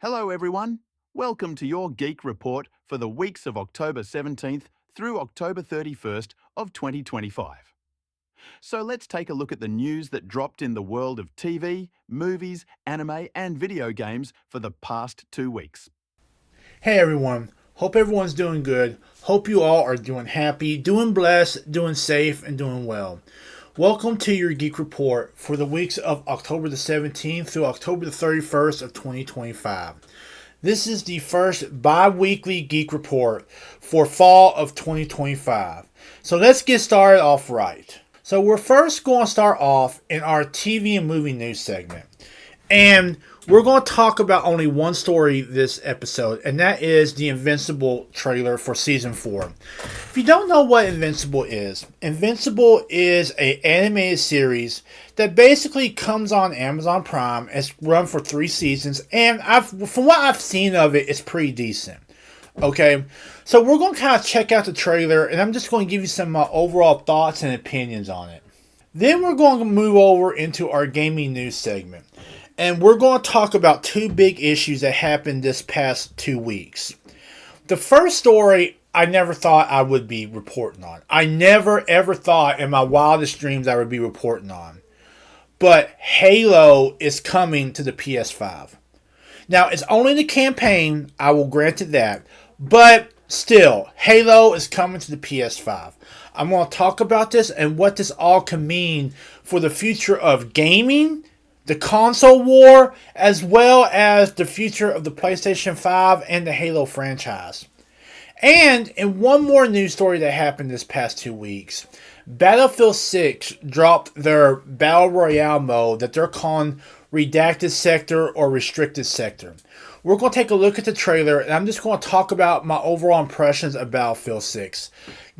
Hello, everyone. Welcome to your Geek Report for the weeks of October 17th through October 31st of 2025. So let's take a look at the news that dropped in the world of TV, movies, anime, and video games for the past 2 weeks. Hey everyone, hope everyone's doing good. Hope you all are doing happy, doing blessed, doing safe, and doing well. Welcome to your Geek Report for the weeks of October the 17th through October the 31st of 2025. This is the first bi-weekly Geek Report for fall of 2025. So let's get started off right. So we're first going to start off in our TV and movie news segment. And we're going to talk about only one story this episode, and that is the Invincible trailer for Season 4. If you don't know what Invincible is an animated series that basically comes on Amazon Prime. It's run for 3 seasons, and from what I've seen of it, it's pretty decent. Okay, so we're going to kind of check out the trailer, and I'm just going to give you some of my overall thoughts and opinions on it. Then we're going to move over into our gaming news segment. And we're going to talk about 2 big issues that happened this past 2 weeks. The first story I never thought I would be reporting on. I never ever thought in my wildest dreams I would be reporting on. But Halo is coming to the PS5. Now, it's only the campaign, I will grant it that. But still, Halo is coming to the PS5. I'm going to talk about this and what this all can mean for the future of gaming, the console war, as well as the future of the PlayStation 5 and the Halo franchise. And in one more news story that happened this past 2 weeks, Battlefield 6 dropped their Battle Royale mode that they're calling Redacted Sector or Restricted Sector. We're going to take a look at the trailer, and I'm just going to talk about my overall impressions of Battlefield 6.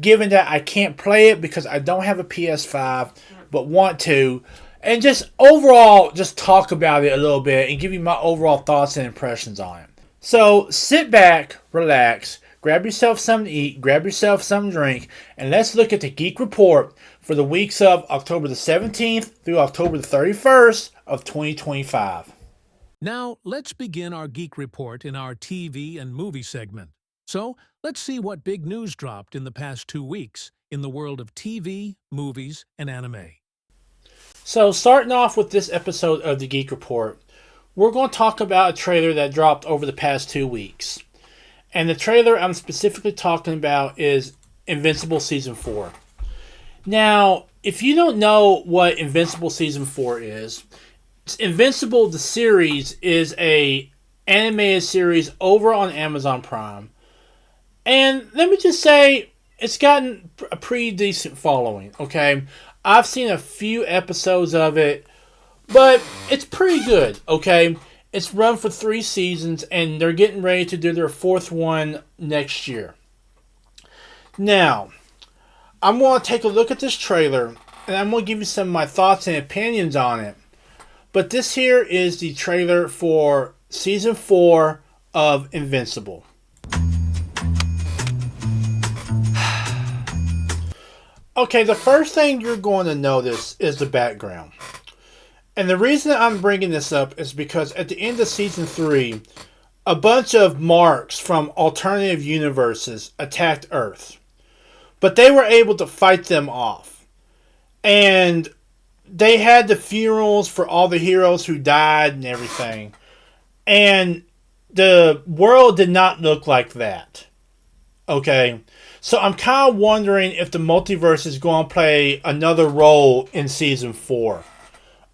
Given that I can't play it because I don't have a PS5, but want to, and just overall, just talk about it a little bit and give you my overall thoughts and impressions on it. So sit back, relax, grab yourself something to eat, grab yourself something to drink, and let's look at the Geek Report for the weeks of October the 17th through October the 31st of 2025. Now, let's begin our Geek Report in our TV and movie segment. So, let's see what big news dropped in the past 2 weeks in the world of TV, movies, and anime. So, starting off with this episode of the Geek Report, we're going to talk about a trailer that dropped over the past 2 weeks. And the trailer I'm specifically talking about is Invincible Season 4. Now, if you don't know what Invincible Season 4 is, Invincible, the series, is a animated series over on Amazon Prime. And let me just say, it's gotten a pretty decent following, okay? I've seen a few episodes of it, but it's pretty good, okay? It's run for 3 seasons, and they're getting ready to do their 4th one next year. Now, I'm going to take a look at this trailer, and I'm going to give you some of my thoughts and opinions on it. But this here is the trailer for Season 4 of Invincible. Okay, the first thing you're going to notice is the background. And the reason I'm bringing this up is because at the end of Season 3, a bunch of marks from alternative universes attacked Earth. But they were able to fight them off. And they had the funerals for all the heroes who died and everything. And the world did not look like that. Okay? So I'm kind of wondering if the multiverse is going to play another role in Season 4.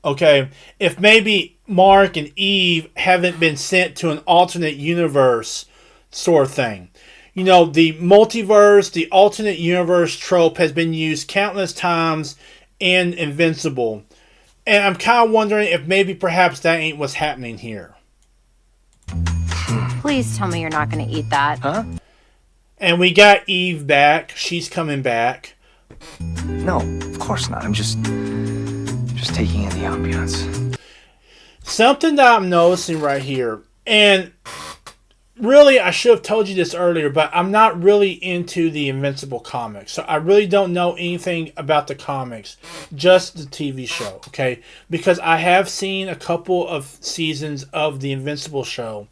Okay? If maybe Mark and Eve haven't been sent to an alternate universe sort of thing. You know, the multiverse, the alternate universe trope has been used countless times in Invincible. And I'm kind of wondering if maybe perhaps that ain't what's happening here. Please tell me you're not going to eat that. Huh? And we got Eve back. She's coming back. No, of course not. I'm just taking in the ambiance. Something that I'm noticing right here, and really I should have told you this earlier, but I'm not really into the Invincible comics. So I really don't know anything about the comics, just the TV show, okay? Because I have seen a couple of seasons of the Invincible show.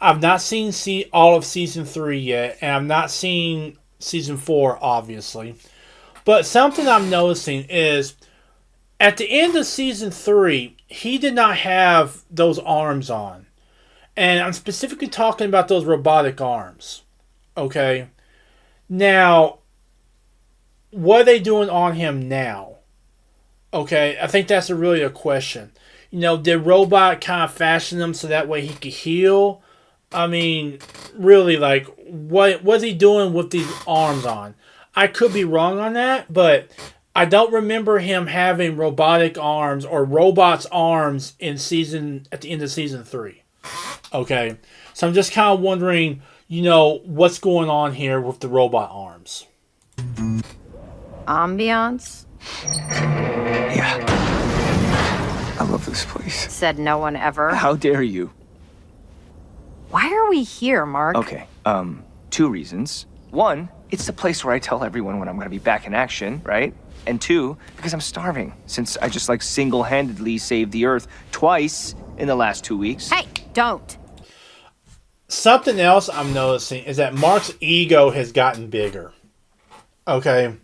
I've not seen all of season 3 yet, and I've not seen season 4, obviously. But something I'm noticing is at the end of season 3, he did not have those arms on. And I'm specifically talking about those robotic arms. Okay? Now, what are they doing on him now? Okay, I think that's really a question. Did Robot kind of fashion them so that way he could heal? I mean, really, like, what was he doing with these arms on? I could be wrong on that, but I don't remember him having robotic arms or robot's arms at the end of season 3. Okay, so I'm just kind of wondering, what's going on here with the robot arms. Ambiance? Yeah. I love this place. Said no one ever. How dare you? Why are we here, Mark? Okay, 2 reasons. 1, it's the place where I tell everyone when I'm gonna be back in action, right? And 2, because I'm starving, since I just single-handedly saved the Earth twice in the last 2 weeks. Hey, don't. Something else I'm noticing is that Mark's ego has gotten bigger. Okay?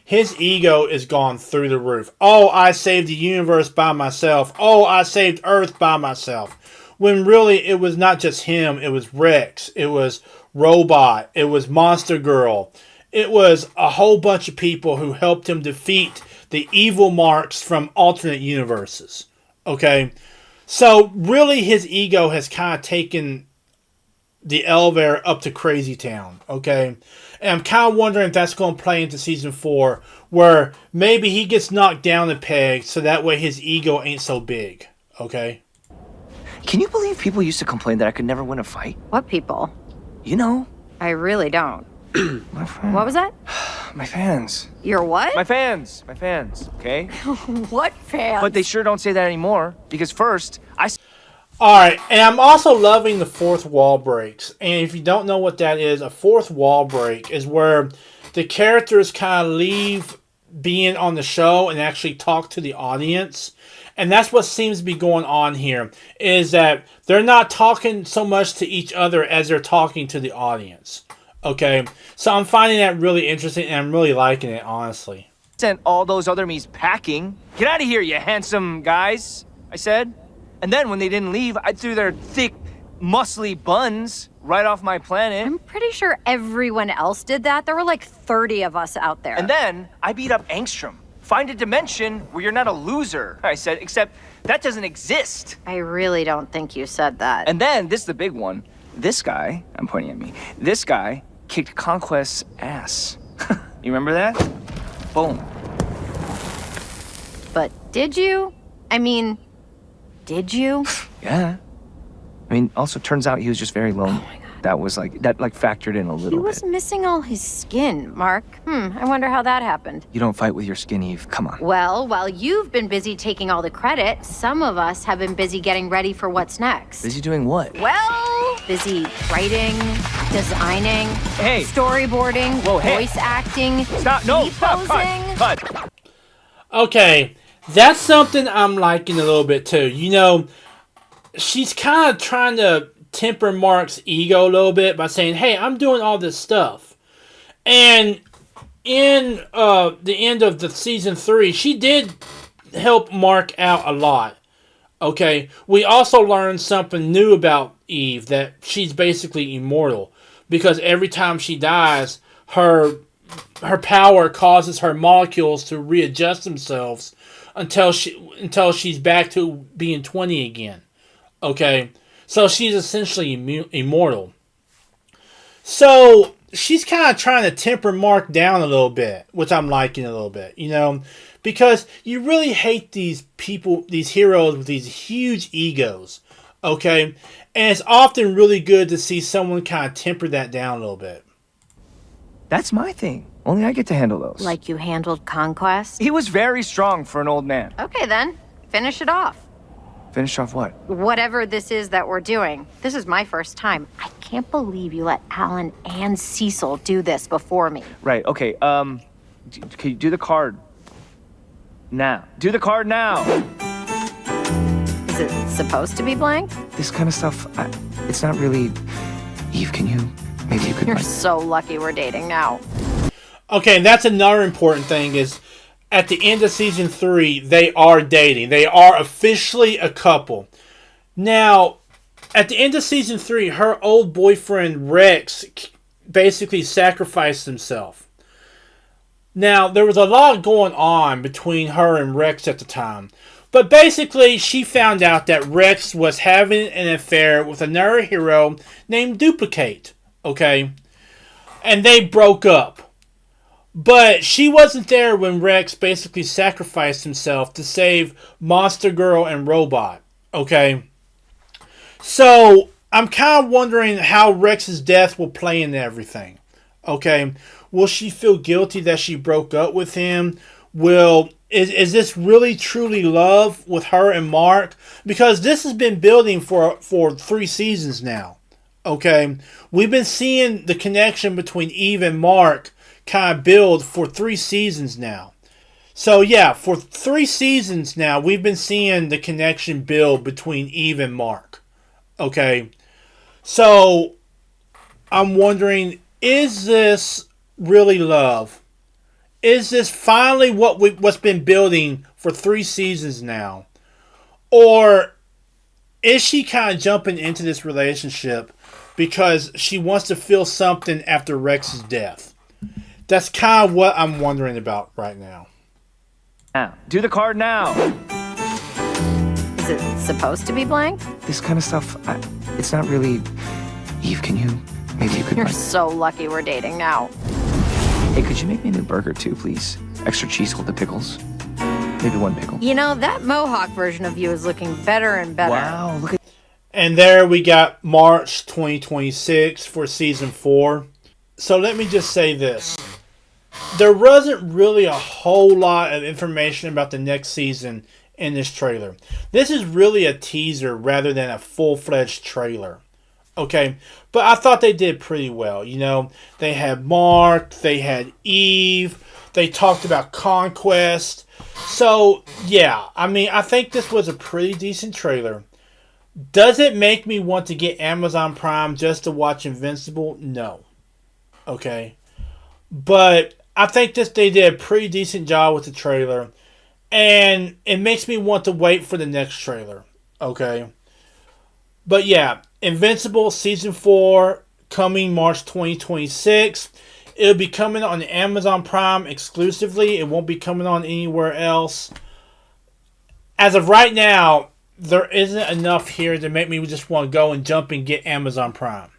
His ego is gone through the roof. Oh, I saved the universe by myself. Oh, I saved Earth by myself. When really it was not just him. It was Rex. It was Robot. It was Monster Girl. It was a whole bunch of people who helped him defeat the evil Marks from alternate universes. Okay? So, really, his ego has kind of taken the elevator up to Crazy Town. Okay? And I'm kind of wondering if that's going to play into season 4, where maybe he gets knocked down a peg so that way his ego ain't so big. Okay? Can you believe people used to complain that I could never win a fight? What people? You know, I really don't. my friend. What was that? My fans. Your what? My fans, okay? What fans? But they sure don't say that anymore, because first, Alright, and I'm also loving the fourth wall breaks. And if you don't know what that is, a fourth wall break is where the characters kind of leave being on the show and actually talk to the audience. And that's what seems to be going on here, is that they're not talking so much to each other as they're talking to the audience. Okay? So I'm finding that really interesting, and I'm really liking it, honestly. sent all those other me's packing. Get out of here, you handsome guys, I said. And then when they didn't leave, I threw their thick, muscly buns right off my planet. I'm pretty sure everyone else did that. There were like 30 of us out there. And then I beat up Angstrom. Find a dimension where you're not a loser, I said, except that doesn't exist. I really don't think you said that. And then, this is the big one. This guy, I'm pointing at me, this guy kicked Conquest's ass. You remember that? Boom. But did you? I mean, did you? Yeah. I mean, also turns out he was just very lonely. Oh my God. That factored in a little bit. He was missing all his skin, Mark. I wonder how that happened. You don't fight with your skin, Eve. Come on. Well, while you've been busy taking all the credit, some of us have been busy getting ready for what's next. Busy doing what? Well, busy writing, designing, hey, storyboarding, whoa, hey, voice acting, stop, no, stop, cut. Okay, that's something I'm liking a little bit too. You know, she's kind of trying to temper Mark's ego a little bit by saying, hey, I'm doing all this stuff. And in the end of the season 3, she did help Mark out a lot. Okay, we also learned something new about Eve, that she's basically immortal. Because every time she dies, her power causes her molecules to readjust themselves until she's back to being 20 again. Okay, so she's essentially immortal. So she's kind of trying to temper Mark down a little bit, which I'm liking a little bit, you know, because you really hate these people, these heroes with these huge egos, okay? And it's often really good to see someone kind of temper that down a little bit. That's my thing. Only I get to handle those. Like you handled Conquest? He was very strong for an old man. Okay then, finish it off. Finish off what? Whatever this is that we're doing. This is my first time. I can't believe you let Alan and Cecil do this before me. Right, okay, can you do the card now? Do the card now! Is it supposed to be blank? This kind of stuff, It's not really... Eve, maybe you could... You're so lucky we're dating now. Okay, and that's another important thing is at the end of season 3, they are dating. They are officially a couple. Now, at the end of season 3, her old boyfriend Rex basically sacrificed himself. Now, there was a lot going on between her and Rex at the time. But basically, she found out that Rex was having an affair with another hero named Duplicate. Okay? And they broke up. But she wasn't there when Rex basically sacrificed himself to save Monster Girl and Robot. Okay? So, I'm kind of wondering how Rex's death will play into everything. Okay? Will she feel guilty that she broke up with him? Is this really truly love with her and Mark? Because this has been building for 3 seasons now. Okay? We've been seeing the connection between Eve and Mark kind of build for 3 seasons now. So yeah, for 3 seasons now, we've been seeing the connection build between Eve and Mark. Okay? So, I'm wondering, is this really love? Is this finally what's been building for 3 seasons now? Or is she kind of jumping into this relationship because she wants to feel something after Rex's death? That's kind of what I'm wondering about right now. Do the card now. Is it supposed to be blank? This kind of stuff, it's not really... Eve, maybe you could... You're so lucky we're dating now. Hey, could you make me a new burger too, please? Extra cheese with the pickles. Maybe 1 pickle. You know, that Mohawk version of you is looking better and better. Wow, look at... And there we got March 2026 for season 4. So let me just say this. There wasn't really a whole lot of information about the next season in this trailer. This is really a teaser rather than a full-fledged trailer. Okay, but I thought they did pretty well. You know, they had Mark, they had Eve, they talked about Conquest. So, yeah, I mean, I think this was a pretty decent trailer. Does it make me want to get Amazon Prime just to watch Invincible? No. Okay. But I think they did a pretty decent job with the trailer. And it makes me want to wait for the next trailer. Okay. But yeah, Invincible Season 4 coming March 2026. It'll be coming on Amazon Prime exclusively. It won't be coming on anywhere else. As of right now, there isn't enough here to make me just want to go and jump and get Amazon Prime.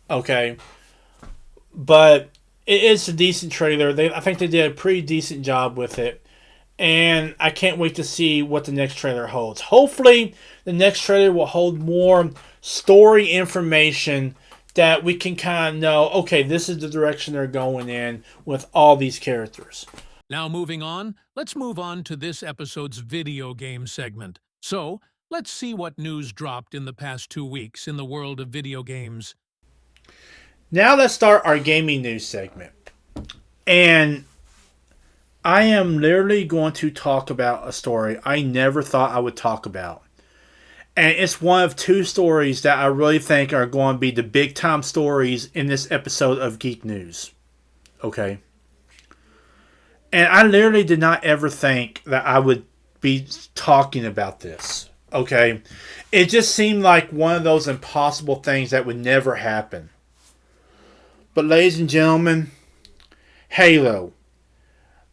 Okay. But it is a decent trailer. I think they did a pretty decent job with it. And I can't wait to see what the next trailer holds. Hopefully, the next trailer will hold more story information that we can kind of know, okay, this is the direction they're going in with all these characters. Now moving on, let's move on to this episode's video game segment. So, let's see what news dropped in the past 2 weeks in the world of video games. Now let's start our gaming news segment. And I am literally going to talk about a story I never thought I would talk about. And it's one of 2 stories that I really think are going to be the big time stories in this episode of Geek News. Okay? And I literally did not ever think that I would be talking about this. Okay? It just seemed like one of those impossible things that would never happen. But ladies and gentlemen, Halo.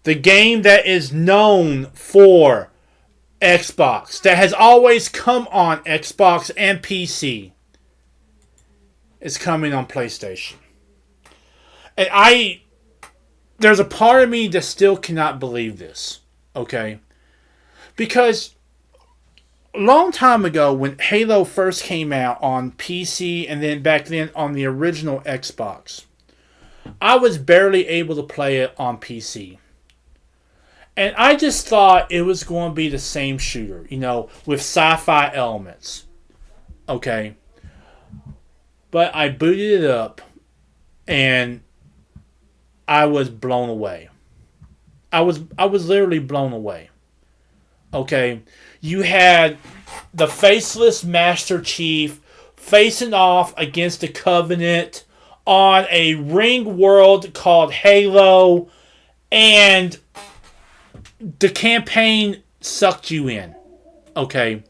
The game that is known for Xbox, that has always come on Xbox and PC, is coming on PlayStation. And there's a part of me that still cannot believe this, okay? Because a long time ago, when Halo first came out on PC and then back then on the original Xbox, I was barely able to play it on PC. And I just thought it was going to be the same shooter, you know, with sci-fi elements. Okay. But I booted it up and I was blown away. I was literally blown away. Okay. You had the faceless Master Chief facing off against the Covenant on a ring world called Halo, and the campaign sucked you in. Okay?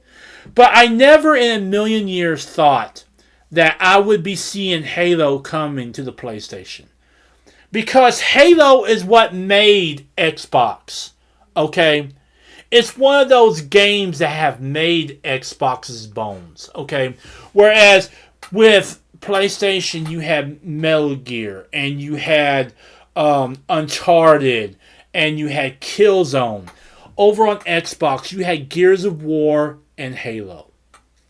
But I never in a million years thought that I would be seeing Halo coming to the PlayStation. Because Halo is what made Xbox. Okay? It's one of those games that have made Xbox's bones. Okay? Whereas with PlayStation, you had Metal Gear, and you had Uncharted, and you had Killzone. Over on Xbox, you had Gears of War and Halo.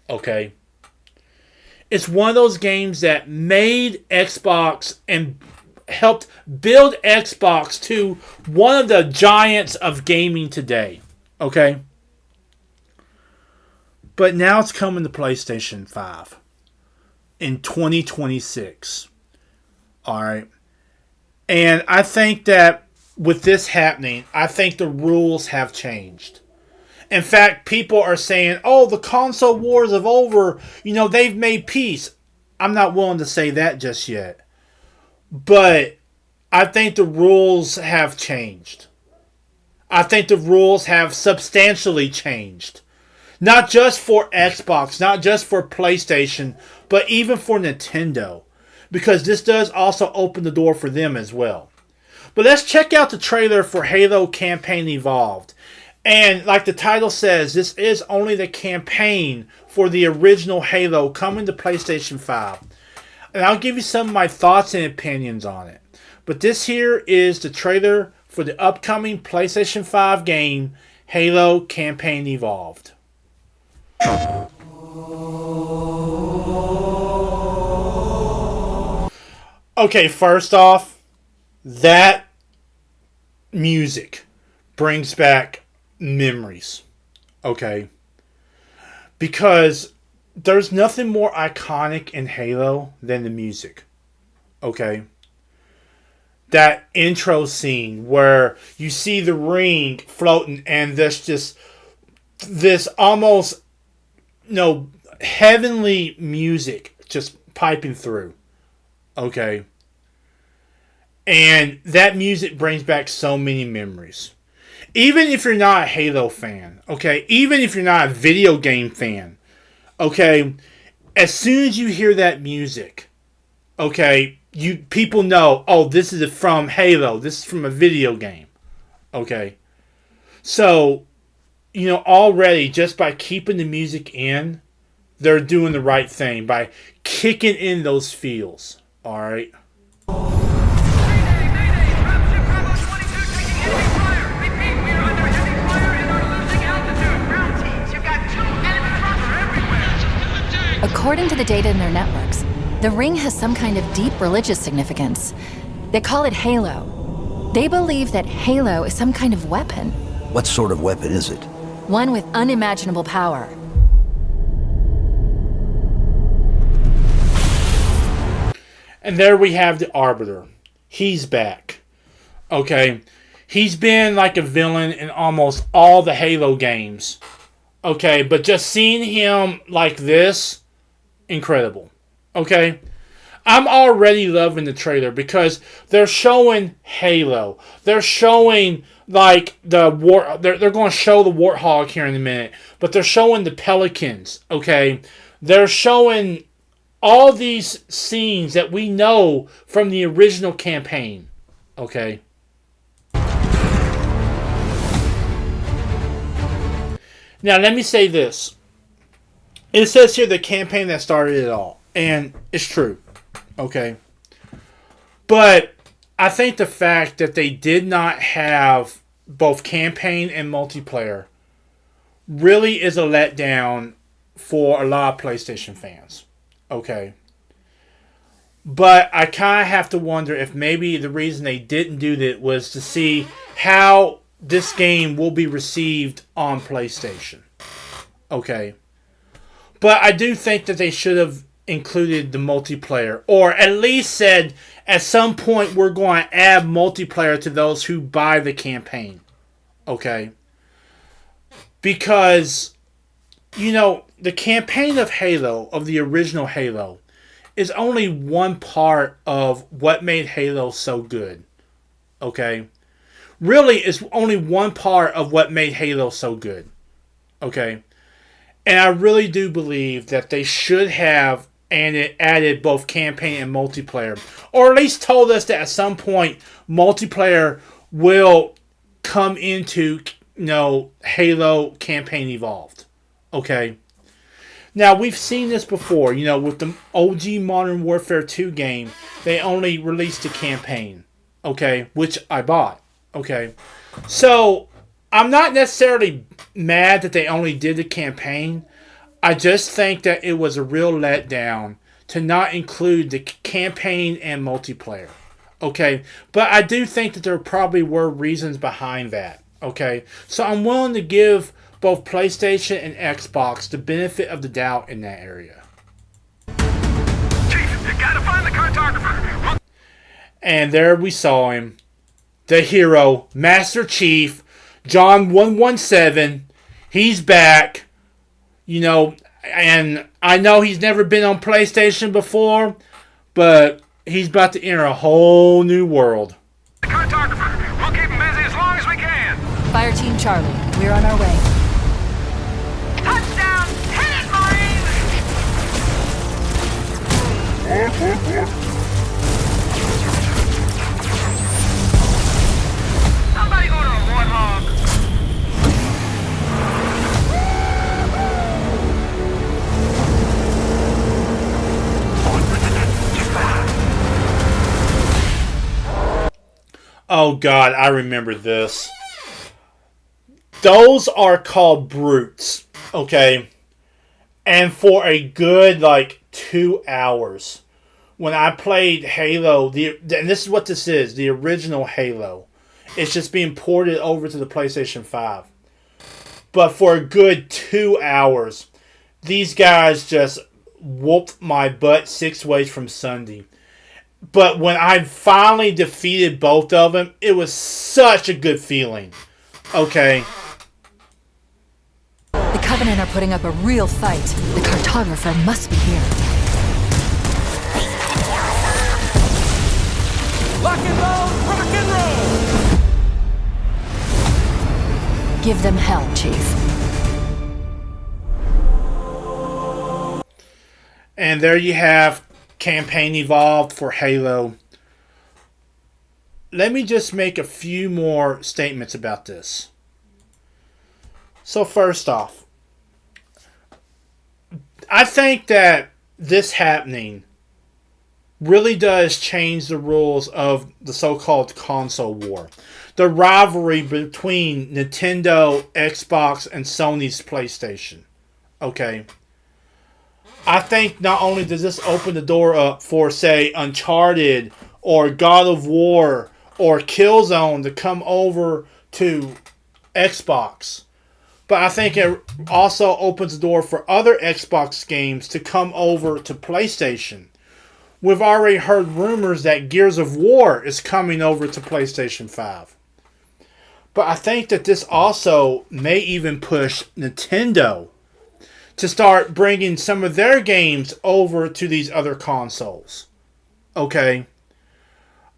Okay? It's one of those games that made Xbox and helped build Xbox to one of the giants of gaming today. Okay? But now it's coming to PlayStation 5 in 2026. Alright? And I think that with this happening, I think the rules have changed. In fact, people are saying, oh, the console wars are over. You know, they've made peace. I'm not willing to say that just yet. But I think the rules have changed. I think the rules have substantially changed. Not just for Xbox, not just for PlayStation, but even for Nintendo. Because this does also open the door for them as well. But let's check out the trailer for Halo Campaign Evolved. And like the title says, this is only the campaign for the original Halo coming to PlayStation 5. And I'll give you some of my thoughts and opinions on it. But this here is the trailer for the upcoming PlayStation 5 game, Halo Campaign Evolved. Okay, first off, that music brings back memories. Okay? Because there's nothing more iconic in Halo than the music. Okay? That intro scene where you see the ring floating and there's just this almost, heavenly music just piping through. Okay? And that music brings back so many memories. Even if you're not a Halo fan, okay? Even if you're not a video game fan, okay? As soon as you hear that music, okay, people know, oh, this is from Halo. This is from a video game, okay? So, already just by keeping the music in, they're doing the right thing by kicking in those feels, all right? According to the data in their networks, the ring has some kind of deep religious significance. They call it Halo. They believe that Halo is some kind of weapon. What sort of weapon is it? One with unimaginable power. And there we have the Arbiter. He's back. Okay? He's been like a villain in almost all the Halo games. Okay? But just seeing him like this, incredible. Okay? I'm already loving the trailer because they're showing Halo. They're showing like they're going to show the Warthog here in a minute, but they're showing the Pelicans, okay? They're showing all these scenes that we know from the original campaign, okay? Now, let me say this. It says here the campaign that started it all, and it's true, okay? But I think the fact that they did not have both campaign and multiplayer really is a letdown for a lot of PlayStation fans. Okay. But I kind of have to wonder if maybe the reason they didn't do that was to see how this game will be received on PlayStation. Okay. But I do think that they should have included the multiplayer, or at least said at some point we're going to add multiplayer to those who buy the campaign. Okay? Because the campaign of Halo, of the original Halo, is only one part of what made Halo so good. Okay? Really, it's only one part of what made Halo so good. Okay? And I really do believe that they should have added both campaign and multiplayer. Or at least told us that at some point, multiplayer will come into, Halo Campaign Evolved. Okay? Now, we've seen this before. With the OG Modern Warfare 2 game, they only released the campaign. Okay? Which I bought. Okay? So, I'm not necessarily mad that they only did the campaign. I just think that it was a real letdown to not include the campaign and multiplayer. Okay? But I do think that there probably were reasons behind that. Okay? So, I'm willing to give both PlayStation and Xbox the benefit of the doubt in that area. Chief, you gotta find the cartographer. And there we saw him. The hero, Master Chief, John 117. He's back. And I know he's never been on PlayStation before, but he's about to enter a whole new world. The cartographer. We'll keep him busy as long as we can. Fire Team Charlie, we're on our way. Touchdown! Hit it, Marine! Somebody order a warthog. Oh God, I remember this. Those are called brutes, okay? And for a good, 2 hours, when I played Halo, and this is what this is, the original Halo. It's just being ported over to the PlayStation 5. But for a good 2 hours, these guys just whooped my butt 6 ways from Sunday. But when I finally defeated both of them, it was such a good feeling. Okay? The Covenant are putting up a real fight. The cartographer must be here. Rock and roll! Rock and roll! Give them hell, Chief. And there you have Campaign Evolved for Halo. Let me just make a few more statements about this. So first off, I think that this happening really does change the rules of the so-called console war. The rivalry between Nintendo, Xbox, and Sony's PlayStation. Okay? I think not only does this open the door up for, say, Uncharted or God of War or Killzone to come over to Xbox, but I think it also opens the door for other Xbox games to come over to PlayStation. We've already heard rumors that Gears of War is coming over to PlayStation 5. But I think that this also may even push Nintendo to start bringing some of their games over to these other consoles. Okay?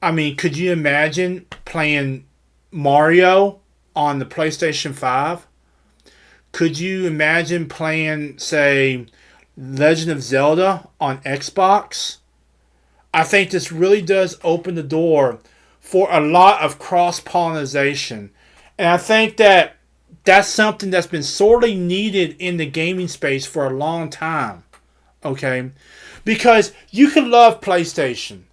I mean, could you imagine playing Mario on the PlayStation 5? Could you imagine playing, say, Legend of Zelda on Xbox? I think this really does open the door for a lot of cross-pollination. And I think that that's something that's been sorely needed in the gaming space for a long time. Okay? Because you can love PlayStation,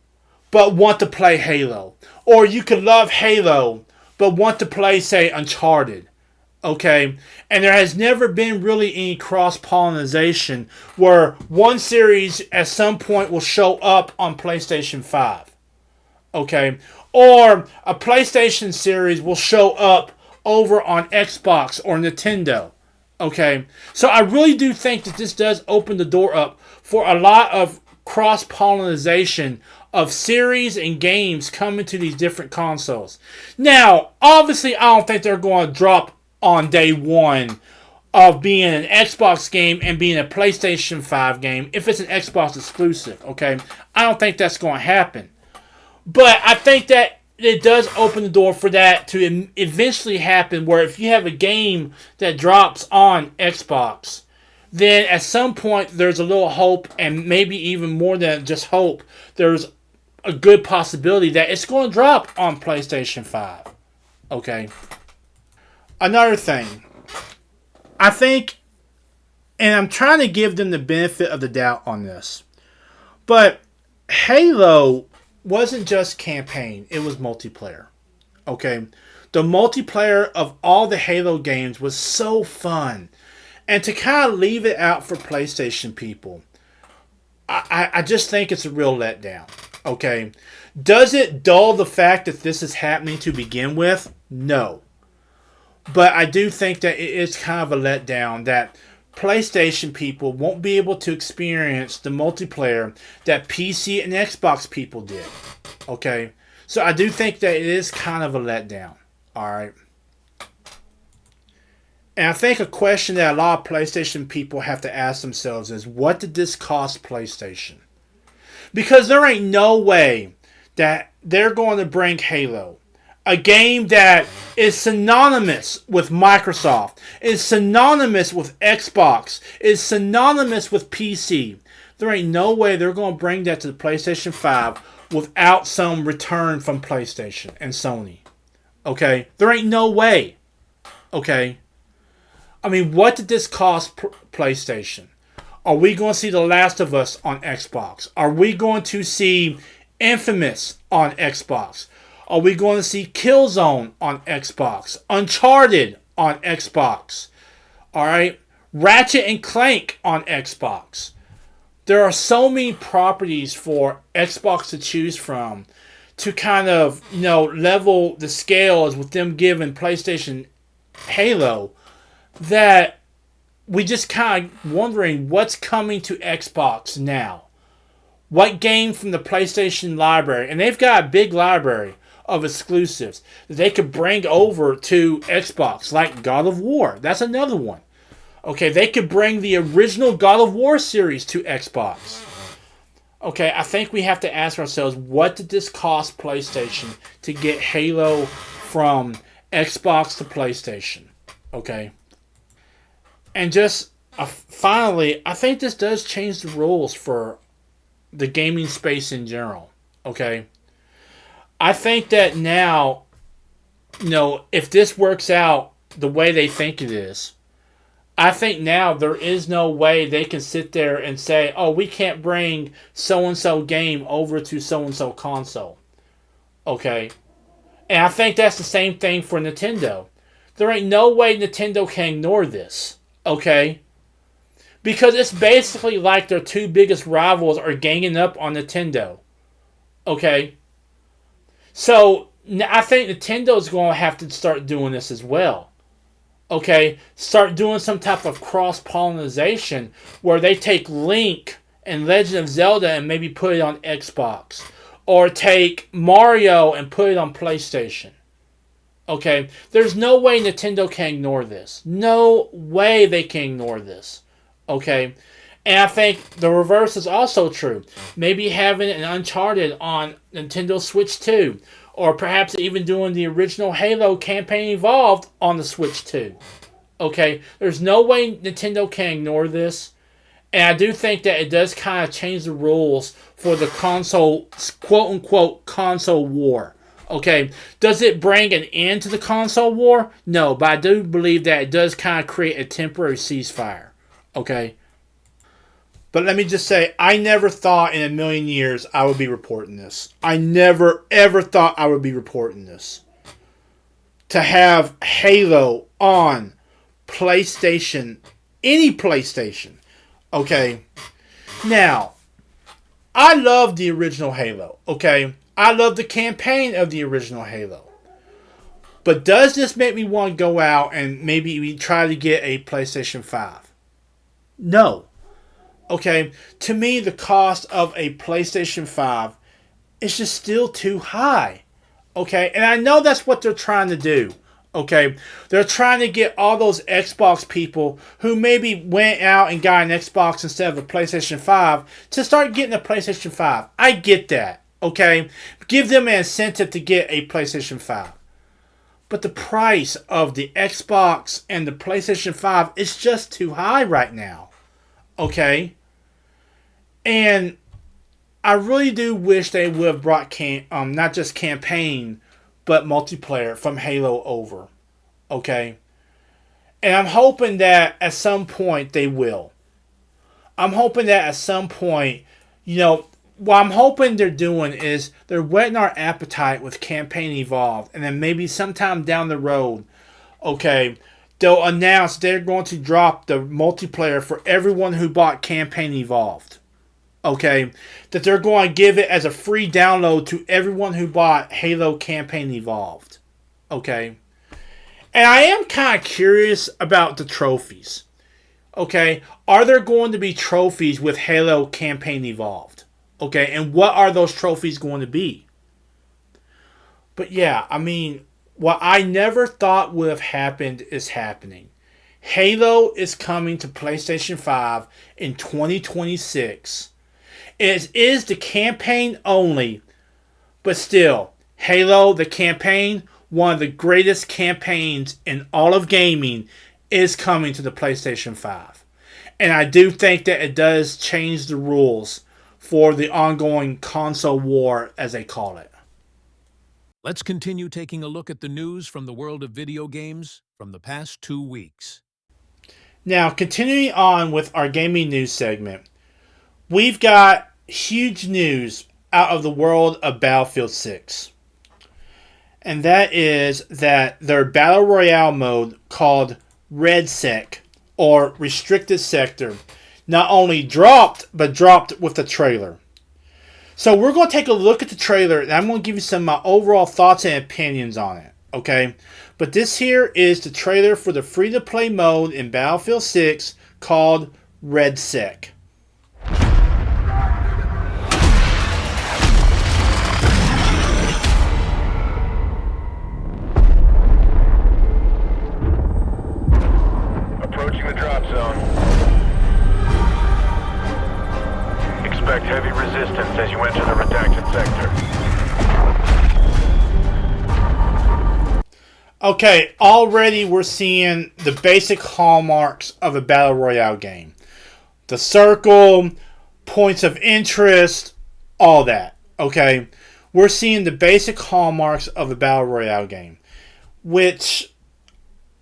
but want to play Halo. Or you can love Halo, but want to play, say, Uncharted. Okay? And there has never been really any cross-pollination where one series at some point will show up on PlayStation 5. Okay? Or a PlayStation series will show up over on Xbox or Nintendo. Okay? So I really do think that this does open the door up for a lot of cross-pollination of series and games coming to these different consoles. Now, obviously, I don't think they're going to drop on day one of being an Xbox game and being a PlayStation 5 game if it's an Xbox exclusive, okay? I don't think that's going to happen. But I think that it does open the door for that to eventually happen, where if you have a game that drops on Xbox, then at some point there's a little hope, and maybe even more than just hope, there's a good possibility that it's going to drop on PlayStation 5. Okay? Another thing. I think, and I'm trying to give them the benefit of the doubt on this, but Halo wasn't just campaign, it was multiplayer. Okay? The multiplayer of all the Halo games was so fun. And to kind of leave it out for PlayStation people, I just think it's a real letdown. Okay? Does it dull the fact that this is happening to begin with? No. But I do think that it is kind of a letdown that PlayStation people won't be able to experience the multiplayer that PC and Xbox people did. Okay? So I do think that it is kind of a letdown. Alright? And I think a question that a lot of PlayStation people have to ask themselves is, what did this cost PlayStation? Because there ain't no way that they're going to bring Halo, a game that is synonymous with Microsoft, is synonymous with Xbox, is synonymous with PC. There ain't no way they're going to bring that to the PlayStation 5 without some return from PlayStation and Sony. Okay? There ain't no way. Okay? I mean, what did this cost PlayStation? Are we going to see The Last of Us on Xbox? Are we going to see Infamous on Xbox? Are we going to see Killzone on Xbox? Uncharted on Xbox? Alright? Ratchet and Clank on Xbox. There are so many properties for Xbox to choose from to kind of, level the scales with them giving PlayStation Halo, that we just kind of wondering what's coming to Xbox now. What game from the PlayStation library, and they've got a big library of exclusives that they could bring over to Xbox, like God of War. That's another one. Okay, they could bring the original God of War series to Xbox. Okay, I think we have to ask ourselves, what did this cost PlayStation to get Halo from Xbox to PlayStation? Okay. And just finally, I think this does change the rules for the gaming space in general. Okay? I think that now, if this works out the way they think it is, I think now there is no way they can sit there and say, oh, we can't bring so-and-so game over to so-and-so console. Okay? And I think that's the same thing for Nintendo. There ain't no way Nintendo can ignore this. Okay? Because it's basically like their two biggest rivals are ganging up on Nintendo. Okay? So, I think Nintendo's going to have to start doing this as well. Okay? Start doing some type of cross-pollination where they take Link and Legend of Zelda and maybe put it on Xbox. Or take Mario and put it on PlayStation. Okay? There's no way Nintendo can ignore this. No way they can ignore this. Okay? And I think the reverse is also true. Maybe having an Uncharted on Nintendo Switch 2. Or perhaps even doing the original Halo campaign Evolved on the Switch 2. Okay? There's no way Nintendo can ignore this. And I do think that it does kind of change the rules for the console, quote-unquote, console war. Okay, does it bring an end to the console war? No, but I do believe that it does kind of create a temporary ceasefire. Okay? But let me just say, I never thought in a million years I would be reporting this. I never, ever thought I would be reporting this. To have Halo on PlayStation, any PlayStation. Okay? Now, I love the original Halo. Okay? I love the campaign of the original Halo. But does this make me want to go out and maybe we try to get a PlayStation 5? No. Okay? To me, the cost of a PlayStation 5 is just still too high. Okay? And I know that's what they're trying to do. Okay, they're trying to get all those Xbox people who maybe went out and got an Xbox instead of a PlayStation 5 to start getting a PlayStation 5. I get that, okay? Give them an incentive to get a PlayStation 5. But the price of the Xbox and the PlayStation 5 is just too high right now, okay? And I really do wish they would have brought not just campaign, but multiplayer from Halo over. Okay? And I'm hoping that at some point they will. I'm hoping that at some point, what I'm hoping they're doing is they're whetting our appetite with Campaign Evolved. And then maybe sometime down the road, okay, they'll announce they're going to drop the multiplayer for everyone who bought Campaign Evolved. Okay, that they're going to give it as a free download to everyone who bought Halo Campaign Evolved. Okay, and I am kind of curious about the trophies. Okay, are there going to be trophies with Halo Campaign Evolved? Okay, and what are those trophies going to be? But yeah, I mean, what I never thought would have happened is happening. Halo is coming to PlayStation 5 in 2026. It is the campaign only, but still, Halo, the campaign, one of the greatest campaigns in all of gaming, is coming to the PlayStation 5. And I do think that it does change the rules for the ongoing console war, as they call it. Let's continue taking a look at the news from the world of video games from the past 2 weeks. Now, continuing on with our gaming news segment, we've got huge news out of the world of Battlefield 6. And that is that their Battle Royale mode called RedSec, or Restricted Sector, not only dropped, but dropped with the trailer. So we're going to take a look at the trailer, and I'm going to give you some of my overall thoughts and opinions on it. Okay? But this here is the trailer for the free-to-play mode in Battlefield 6 called RedSec. Approaching the drop zone. Expect heavy resistance as you enter the redacted sector. Okay, already we're seeing the basic hallmarks of a Battle Royale game. The circle, points of interest, all that. Okay, we're seeing the basic hallmarks of a Battle Royale game, which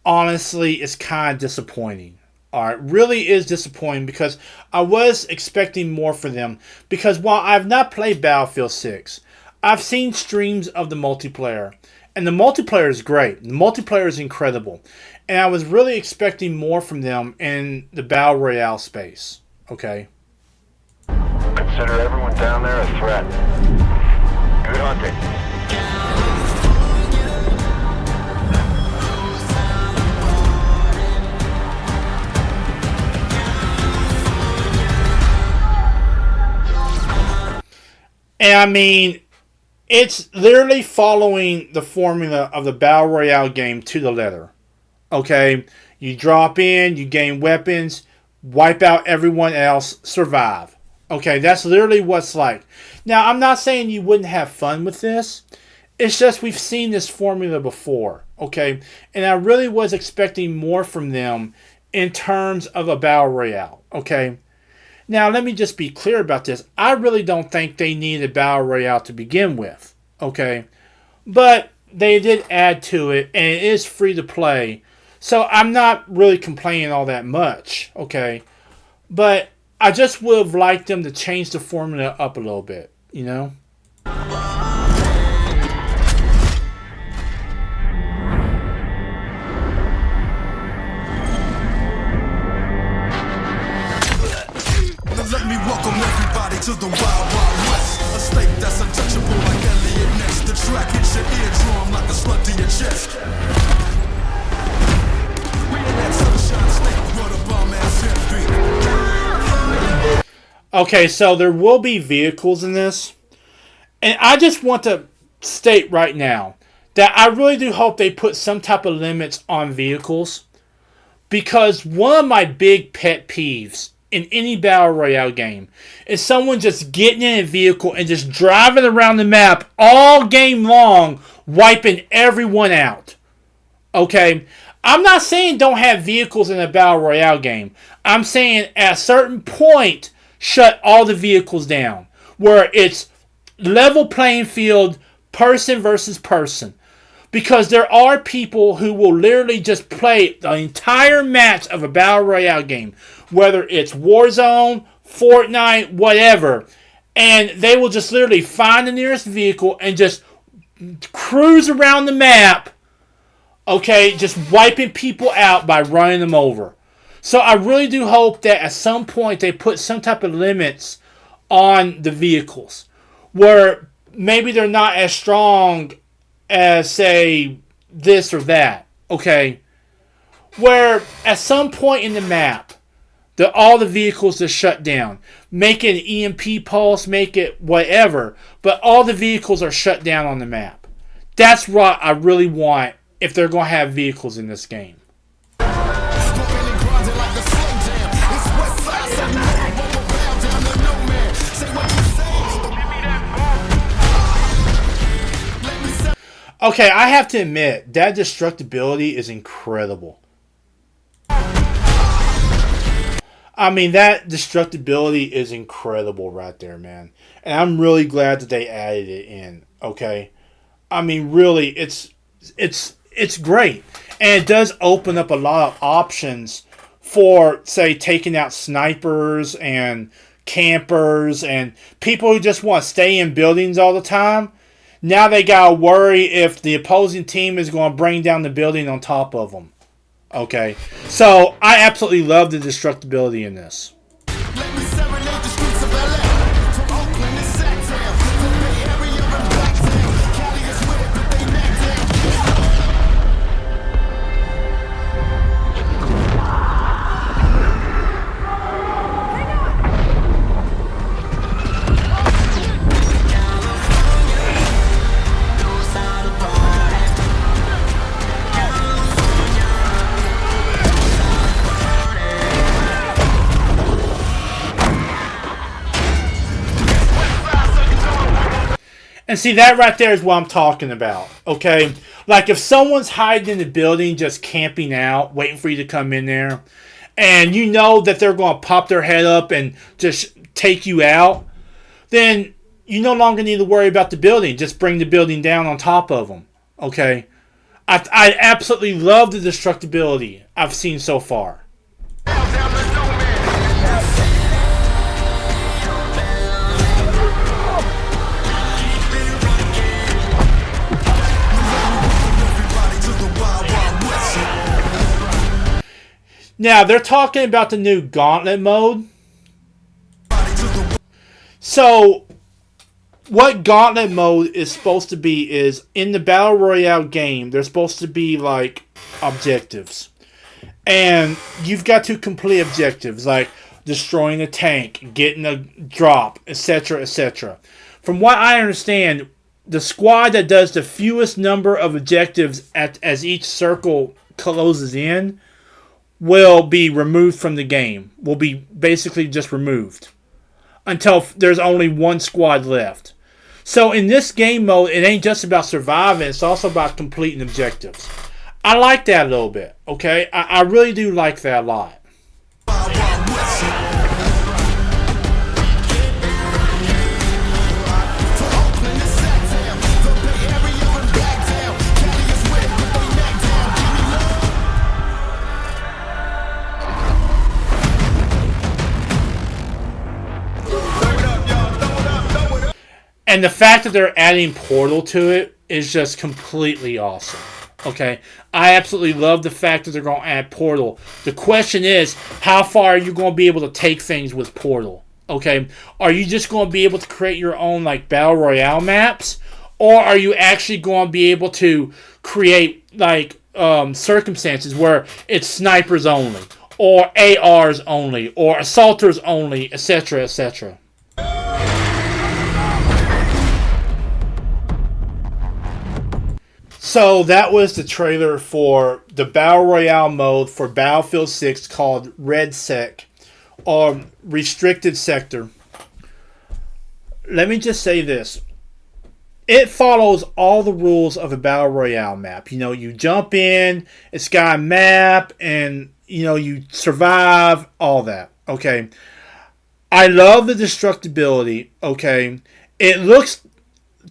honestly is kind of disappointing. Alright, really is disappointing because I was expecting more for them. Because while I've not played Battlefield 6, I've seen streams of the multiplayer. And the multiplayer is great. The multiplayer is incredible. And I was really expecting more from them in the Battle Royale space. Okay? Consider everyone down there a threat. Good hunting. And I mean, it's literally following the formula of the Battle Royale game to the letter. Okay? You drop in, you gain weapons, wipe out everyone else, survive. Okay, that's literally what's like. Now, I'm not saying you wouldn't have fun with this. It's just we've seen this formula before. Okay? And I really was expecting more from them in terms of a Battle Royale. Okay? Now, let me just be clear about this. I really don't think they needed a Battle Royale to begin with. Okay? But they did add to it, and it is free to play. So I'm not really complaining all that much. Okay? But I just would have liked them to change the formula up a little bit. You know? Let me welcome everybody to the Wild Wild West. A state that's untouchable like Elliot Ness. The track hits your eardrum like a slug to your chest. We in that sunshine state where the bomb ass hit beat. Okay, so there will be vehicles in this. And I just want to state right now that I really do hope they put some type of limits on vehicles. Because one of my big pet peeves in any Battle Royale game is someone just getting in a vehicle and just driving around the map all game long, wiping everyone out. Okay? I'm not saying don't have vehicles in a Battle Royale game. I'm saying at a certain point, shut all the vehicles down. Where it's level playing field, person versus person. Because there are people who will literally just play the entire match of a Battle Royale game. Whether it's Warzone, Fortnite, whatever. And they will just literally find the nearest vehicle and just cruise around the map. Okay, just wiping people out by running them over. So I really do hope that at some point they put some type of limits on the vehicles. Where maybe they're not as strong as, say, this or that, okay? Where at some point in the map, all the vehicles just shut down. Make it an EMP pulse, make it whatever, but all the vehicles are shut down on the map. That's what I really want if they're going to have vehicles in this game. Okay, I have to admit, that destructibility is incredible. I mean, that destructibility is incredible right there, man. And I'm really glad that they added it in, okay? I mean, really, it's great. And it does open up a lot of options for, say, taking out snipers and campers and people who just want to stay in buildings all the time. Now they gotta worry if the opposing team is going to bring down the building on top of them. Okay, so I absolutely love the destructibility in this. And see, that right there is what I'm talking about, okay? Like, if someone's hiding in the building, just camping out, waiting for you to come in there, and you know that they're going to pop their head up and just take you out, then you no longer need to worry about the building. Just bring the building down on top of them, okay? I absolutely love the destructibility I've seen so far. Now, they're talking about the new Gauntlet mode. So, what Gauntlet mode is supposed to be is, in the Battle Royale game, there's supposed to be, like, objectives. And you've got to complete objectives, like destroying a tank, getting a drop, etc., etc. From what I understand, the squad that does the fewest number of objectives as each circle closes in will be removed from the game. Will be basically just removed until there's only one squad left. So in this game mode, it ain't just about surviving, it's also about completing objectives. I like that a little bit, okay? I really do like that a lot. And the fact that they're adding Portal to it is just completely awesome. Okay? I absolutely love the fact that they're going to add Portal. The question is, how far are you going to be able to take things with Portal? Okay? Are you just going to be able to create your own, like, Battle Royale maps? Or are you actually going to be able to create, like, circumstances where it's snipers only, or ARs only, or assaulters only, etc., etc.? So that was the trailer for the Battle Royale mode for Battlefield 6 called Red Sec, or Restricted Sector. Let me just say this. It follows all the rules of a Battle Royale map. You know, you jump in, it's got a map, and, you know, you survive, all that. Okay. I love the destructibility. Okay. It looks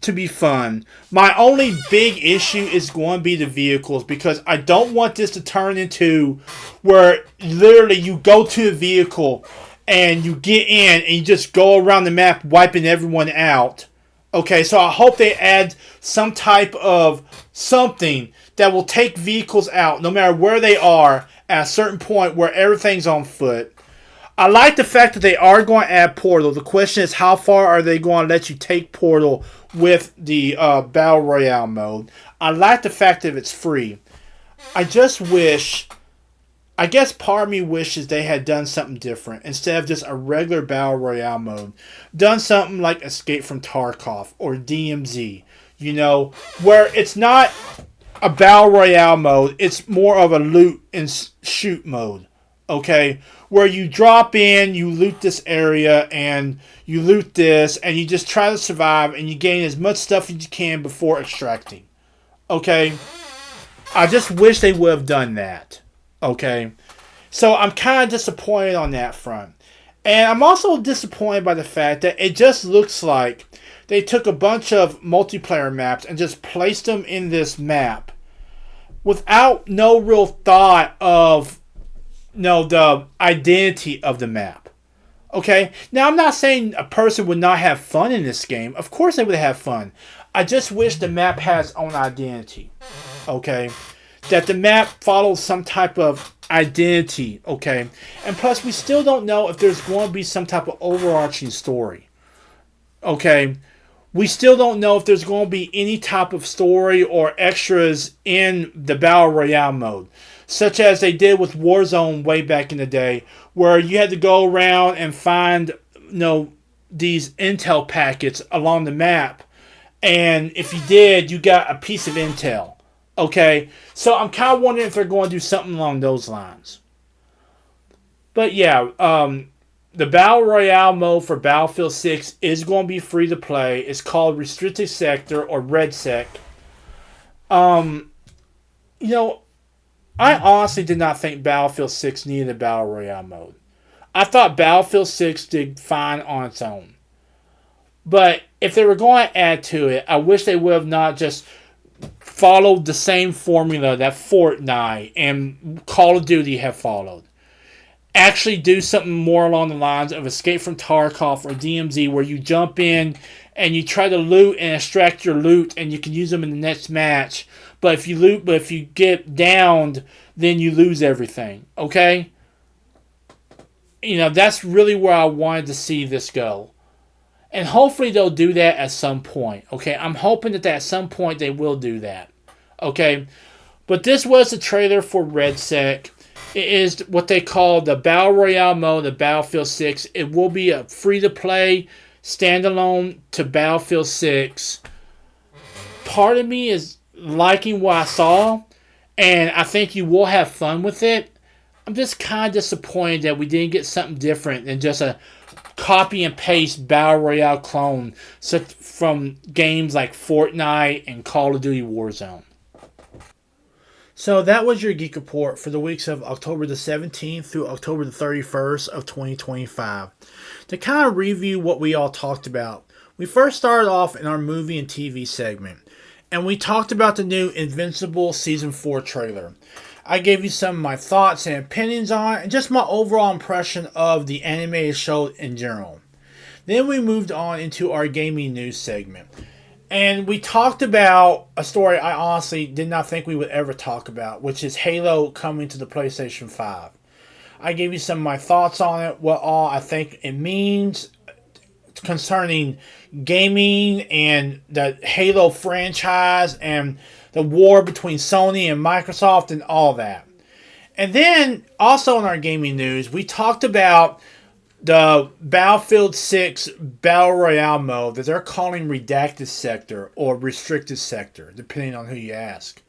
to be fun. My only big issue is going to be the vehicles, because I don't want this to turn into where literally you go to a vehicle and you get in and you just go around the map wiping everyone out. Okay, so I hope they add some type of something that will take vehicles out no matter where they are at a certain point where everything's on foot. I like the fact that they are going to add Portal. The question is, how far are they going to let you take Portal with the Battle Royale mode? I like the fact that it's free. I just wish, I guess part of me wishes they had done something different. Instead of just a regular Battle Royale mode, done something like Escape from Tarkov or DMZ. You know, where it's not a Battle Royale mode, it's more of a loot and shoot mode. Okay, where you drop in, you loot this area, and you loot this, and you just try to survive, and you gain as much stuff as you can before extracting. Okay, I just wish they would have done that. Okay, so I'm kind of disappointed on that front. And I'm also disappointed by the fact that it just looks like they took a bunch of multiplayer maps and just placed them in this map without no real thought of the identity of the map. Okay? Now, I'm not saying a person would not have fun in this game. Of course they would have fun. I just wish the map has its own identity. Okay? That the map follows some type of identity. Okay? And plus, we still don't know if there's going to be some type of overarching story. Okay? We still don't know if there's going to be any type of story or extras in the Battle Royale mode, such as they did with Warzone way back in the day, where you had to go around and find, these intel packets along the map, and if you did, you got a piece of intel. Okay, so I'm kind of wondering if they're going to do something along those lines. But yeah, the Battle Royale mode for Battlefield 6 is going to be free to play. It's called Restricted Sector, or Red Sec. I honestly did not think Battlefield 6 needed a Battle Royale mode. I thought Battlefield 6 did fine on its own. But if they were going to add to it, I wish they would have not just followed the same formula that Fortnite and Call of Duty have followed. Actually do something more along the lines of Escape from Tarkov or DMZ, where you jump in and you try to loot and extract your loot, and you can use them in the next match. But if you get downed, then you lose everything. Okay? That's really where I wanted to see this go. And hopefully they'll do that at some point. Okay? I'm hoping that at some point they will do that. Okay? But this was the trailer for Red Sec. It is what they call the Battle Royale mode of Battlefield 6. It will be a free-to-play, standalone to Battlefield 6. Part of me is liking what I saw, and I think you will have fun with it. I'm just kind of disappointed that we didn't get something different than just a copy and paste Battle Royale clone from games like Fortnite and Call of Duty Warzone. So that was your Geek Report for the weeks of October the 17th through October the 31st of 2025. To kind of review what we all talked about, we first started off in our movie and TV segment, and we talked about the new Invincible Season 4 trailer. I gave you some of my thoughts and opinions on it, and just my overall impression of the animated show in general. Then we moved on into our gaming news segment. And we talked about a story I honestly did not think we would ever talk about, which is Halo coming to the PlayStation 5. I gave you some of my thoughts on it, what all I think it means concerning gaming and the Halo franchise and the war between Sony and Microsoft and all that. And then, also in our gaming news, we talked about The Battlefield 6 Battle Royale mode that they're calling Redacted Sector or Restricted Sector, depending on who you ask.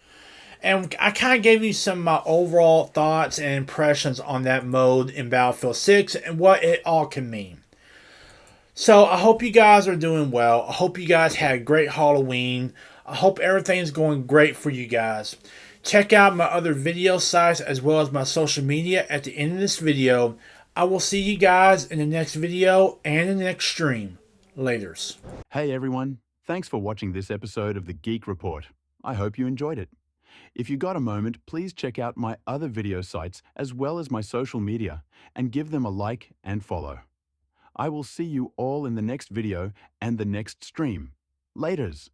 And I kind of gave you some of my overall thoughts and impressions on that mode in Battlefield 6 and what it all can mean. So I hope you guys are doing well. I hope you guys had a great Halloween. I hope everything's going great for you guys. Check out my other video sites as well as my social media at the end of this video. I will see you guys in the next video and in the next stream. Laters. Hey everyone, thanks for watching this episode of the Geek Report. I hope you enjoyed it. If you got a moment, please check out my other video sites as well as my social media and give them a like and follow. I will see you all in the next video and the next stream. Laters.